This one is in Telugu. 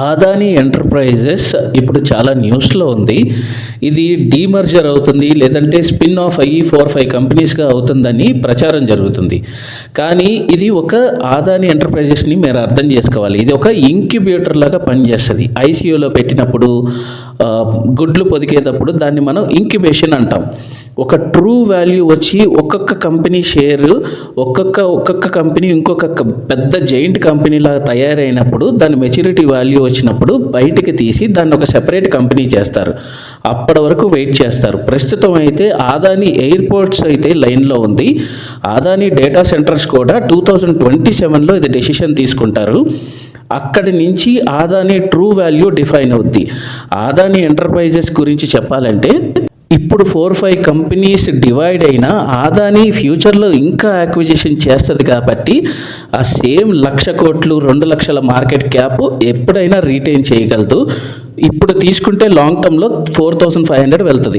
ఆదాని ఎంటర్ప్రైజెస్ ఇప్పుడు చాలా న్యూస్లో ఉంది. ఇది డీమర్జర్ అవుతుంది, లేదంటే స్పిన్ ఆఫ్ అయ్యి 4-5 కంపెనీస్గా అవుతుందని ప్రచారం జరుగుతుంది. కానీ ఇది ఒక ఆదాని ఎంటర్ప్రైజెస్ని మీరు అర్థం చేసుకోవాలి. ఇది ఒక ఇంక్యుబేటర్ లాగా పనిచేస్తుంది. ఐసీయూలో పెట్టినప్పుడు గుడ్లు పొదిగేటప్పుడు దాన్ని మనం ఇంక్యుబేషన్ అంటాం. ఒక ట్రూ వాల్యూ వచ్చి ఒక్కొక్క కంపెనీ షేరు ఒక్కొక్క కంపెనీ ఇంకొక పెద్ద జైంట్ కంపెనీలాగా తయారైనప్పుడు దాని మెచ్యూరిటీ వాల్యూ వచ్చినప్పుడు బయటికి తీసి దాన్ని ఒక సెపరేట్ కంపెనీ చేస్తారు. అప్పటి వరకు వెయిట్ చేస్తారు. ప్రస్తుతం అయితే ఆదాని ఎయిర్పోర్ట్స్ అయితే లైన్లో ఉంది. ఆదాని డేటా సెంటర్స్ కూడా 2027లో ఇది డెసిషన్ తీసుకుంటారు. అక్కడి నుంచి ఆదాని ట్రూ వాల్యూ డిఫైన్ అవుద్ది. ఆదాని ఎంటర్ప్రైజెస్ గురించి చెప్పాలంటే ఇప్పుడు 4-5 కంపెనీస్ డివైడ్ అయినా ఆదాని ఫ్యూచర్లో ఇంకా యాక్విజిషన్ చేస్తుంది కాబట్టి ఆ సేమ్ 1,00,000 కోట్లు 2 లక్షల మార్కెట్ క్యాప్ ఎప్పుడైనా రీటైన్ చేయగలదు. ఇప్పుడు తీసుకుంటే లాంగ్ టర్మ్లో 4,500 వెళ్తుంది.